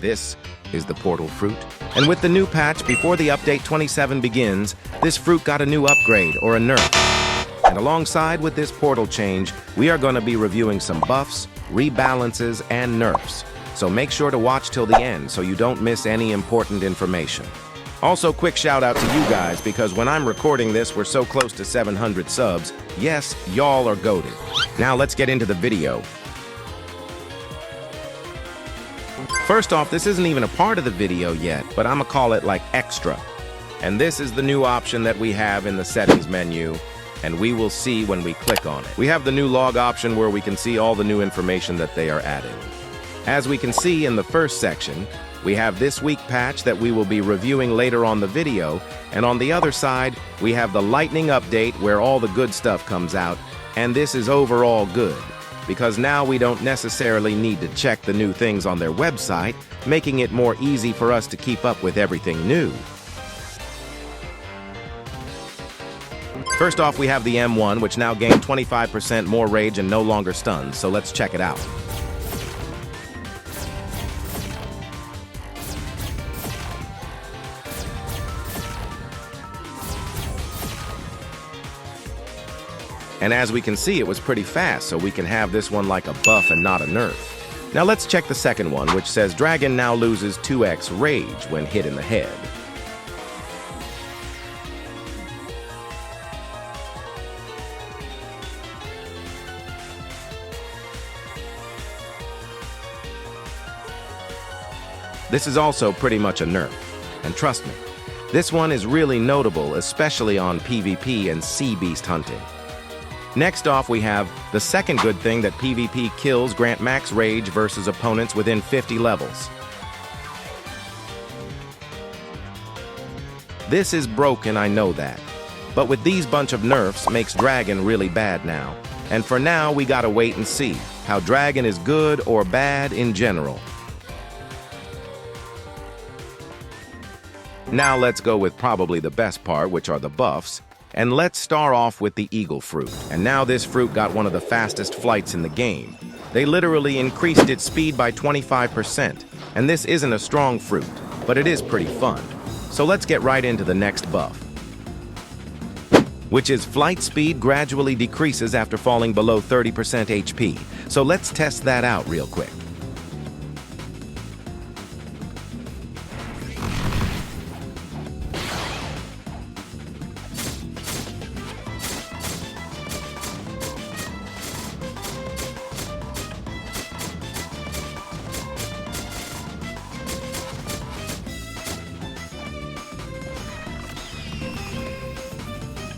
This is the portal fruit. And with the new patch before the update 27 begins, this fruit got a new upgrade or a nerf. And alongside with this portal change, we are going to be reviewing some buffs, rebalances, and nerfs. So make sure to watch till the end so you don't miss any important information. Also, quick shout out to you guys, because when I'm recording this, we're so close to 700 subs. Yes, y'all are goated. Now let's get into the video. First off, this isn't even a part of the video yet, but I'ma call it like extra. And this is the new option that we have in the settings menu, and we will see when we click on it. We have the new log option where we can see all the new information that they are adding. As we can see in the first section, we have this week patch that we will be reviewing later on the video, and on the other side, we have the lightning update where all the good stuff comes out, and this is overall good, because now we don't necessarily need to check the new things on their website, making it more easy for us to keep up with everything new. First off, we have the M1, which now gained 25% more rage and no longer stuns, so let's check it out. And as we can see, it was pretty fast, so we can have this one like a buff and not a nerf. Now let's check the second one, which says Dragon now loses 2x rage when hit in the head. This is also pretty much a nerf, and trust me, this one is really notable, especially on PvP and sea beast hunting. Next off, we have the second good thing that PvP kills grant max rage versus opponents within 50 levels. This is broken, I know that, but with these bunch of nerfs makes Dragon really bad now. And for now, we gotta wait and see how Dragon is good or bad in general. Now let's go with probably the best part, which are the buffs. And let's start off with the eagle fruit. And now this fruit got one of the fastest flights in the game. They literally increased its speed by 25%. And this isn't a strong fruit, but it is pretty fun. So let's get right into the next buff, which is flight speed gradually decreases after falling below 30% HP. So let's test that out real quick.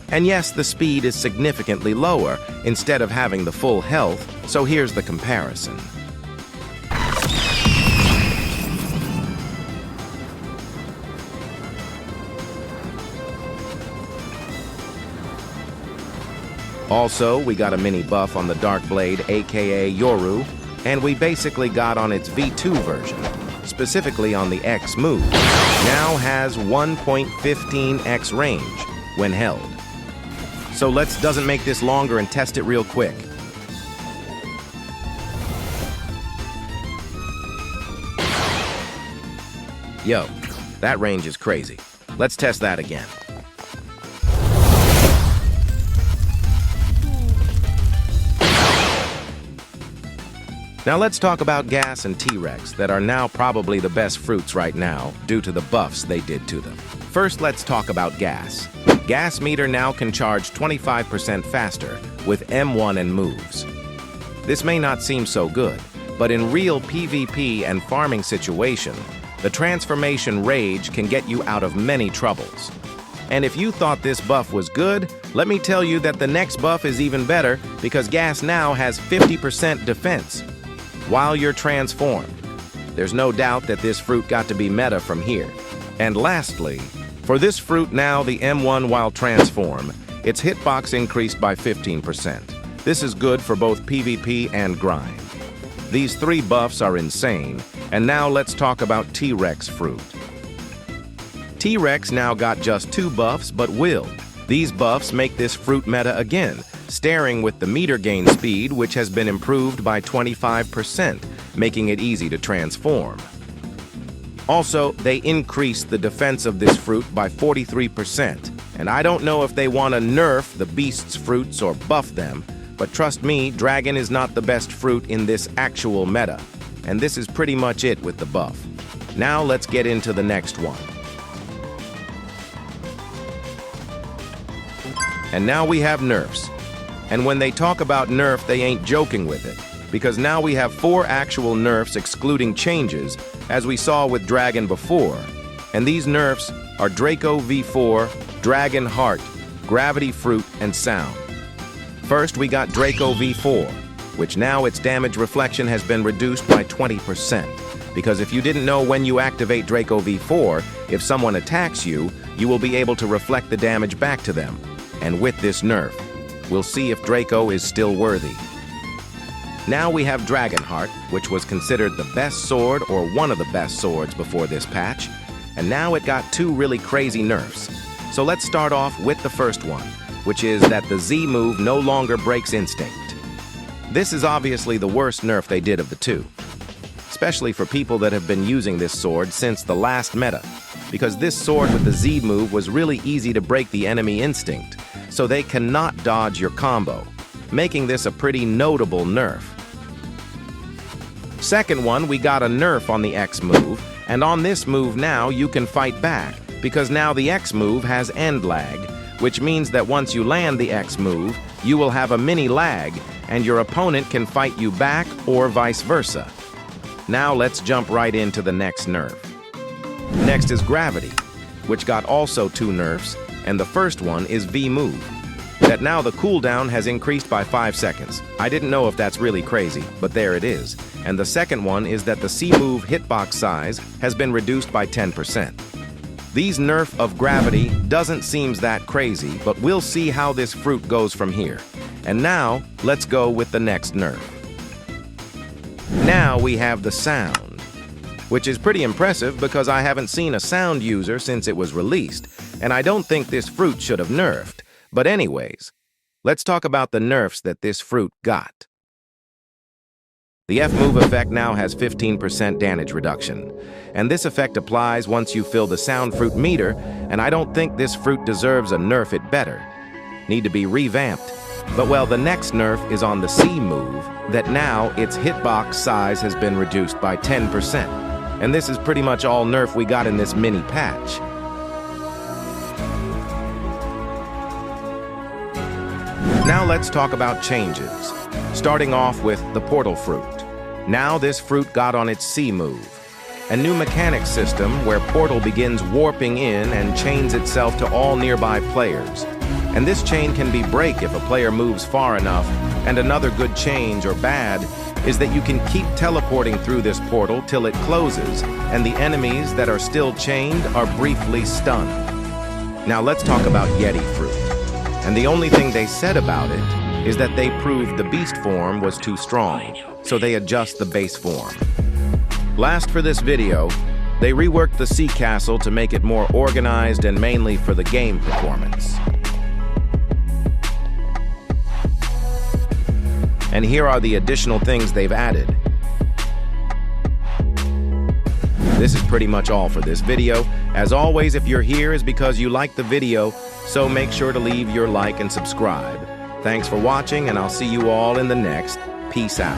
And yes, the speed is significantly lower instead of having the full health, so here's the comparison. Also, we got a mini buff on the Dark Blade, aka Yoru, and we basically got on its V2 version, specifically on the X move, now has 1.15x range when held. So doesn't make this longer and test it real quick. Yo, that range is crazy. Let's test that again. Now let's talk about Gas and T-Rex that are now probably the best fruits right now due to the buffs they did to them. First, let's talk about Gas. Gas meter now can charge 25% faster with M1 and moves. This may not seem so good, but in real PvP and farming situation, the transformation rage can get you out of many troubles. And if you thought this buff was good, let me tell you that the next buff is even better, because Gas now has 50% defense while you're transformed. There's no doubt that this fruit got to be meta from here. And lastly, for this fruit now, the M1 while transform, its hitbox increased by 15%. This is good for both PvP and grind. These three buffs are insane, and now let's talk about T-Rex fruit. T-Rex now got just 2 buffs, but will. These buffs make this fruit meta again, staring with the meter gain speed, which has been improved by 25%, making it easy to transform. Also, they increased the defense of this fruit by 43%. And I don't know if they want to nerf the beast's fruits or buff them, but trust me, dragon is not the best fruit in this actual meta. And this is pretty much it with the buff. Now let's get into the next one. And now we have nerfs. And when they talk about nerf, they ain't joking with it. Because now we have 4 actual nerfs excluding changes, as we saw with Dragon before. And these nerfs are Draco V4, Dragon Heart, Gravity Fruit, and Sound. First, we got Draco V4, which now its damage reflection has been reduced by 20%. Because if you didn't know, when you activate Draco V4, if someone attacks you, you will be able to reflect the damage back to them. And with this nerf, we'll see if Draco is still worthy. Now we have Dragon Heart, which was considered the best sword or one of the best swords before this patch, and now it got 2 really crazy nerfs. So let's start off with the first one, which is that the Z move no longer breaks instinct. This is obviously the worst nerf they did of the 2, especially for people that have been using this sword since the last meta, because this sword with the Z move was really easy to break the enemy instinct, so they cannot dodge your combo, making this a pretty notable nerf. Second one, we got a nerf on the X move, and on this move now you can fight back, because now the X move has end lag, which means that once you land the X move, you will have a mini lag, and your opponent can fight you back or vice versa. Now let's jump right into the next nerf. Next is Gravity, which got also 2 nerfs, and the first one is V move. That now the cooldown has increased by 5 seconds. I didn't know if that's really crazy, but there it is. And the second one is that the C move hitbox size has been reduced by 10%. These nerf of Gravity doesn't seem that crazy, but we'll see how this fruit goes from here. And now, let's go with the next nerf. Now we have the Sound, which is pretty impressive because I haven't seen a Sound user since it was released, and I don't think this fruit should have nerfed. But anyways, let's talk about the nerfs that this fruit got. The F move effect now has 15% damage reduction, and this effect applies once you fill the Sound fruit meter, and I don't think this fruit deserves a nerf it better. Need to be revamped. But well, the next nerf is on the C move, that now its hitbox size has been reduced by 10%. And this is pretty much all nerf we got in this mini patch. Now let's talk about changes, starting off with the portal fruit. Now this fruit got on its C move, a new mechanic system where portal begins warping in and chains itself to all nearby players. And this chain can be break if a player moves far enough, and another good change or bad is that you can keep teleporting through this portal till it closes, and the enemies that are still chained are briefly stunned. Now let's talk about Yeti fruit. And the only thing they said about it is that they proved the beast form was too strong, so they adjust the base form. Last for this video, they reworked the sea castle to make it more organized and mainly for the game performance. And here are the additional things they've added. This is pretty much all for this video. As always, if you're here is because you like the video, so make sure to leave your like and subscribe. Thanks for watching, and I'll see you all in the next. Peace out.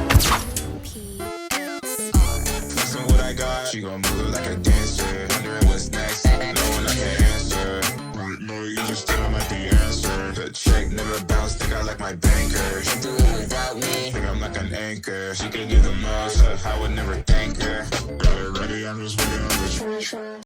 What I got, she gon' move like a dancer. Wondering what's next, no one I can answer. Right now, you just still I'm at the answer. The check never bounced, think I like my banker. She do it without me, think I'm like an anchor. She can do the most, I would never thank her. Got it ready, I'm just waiting on the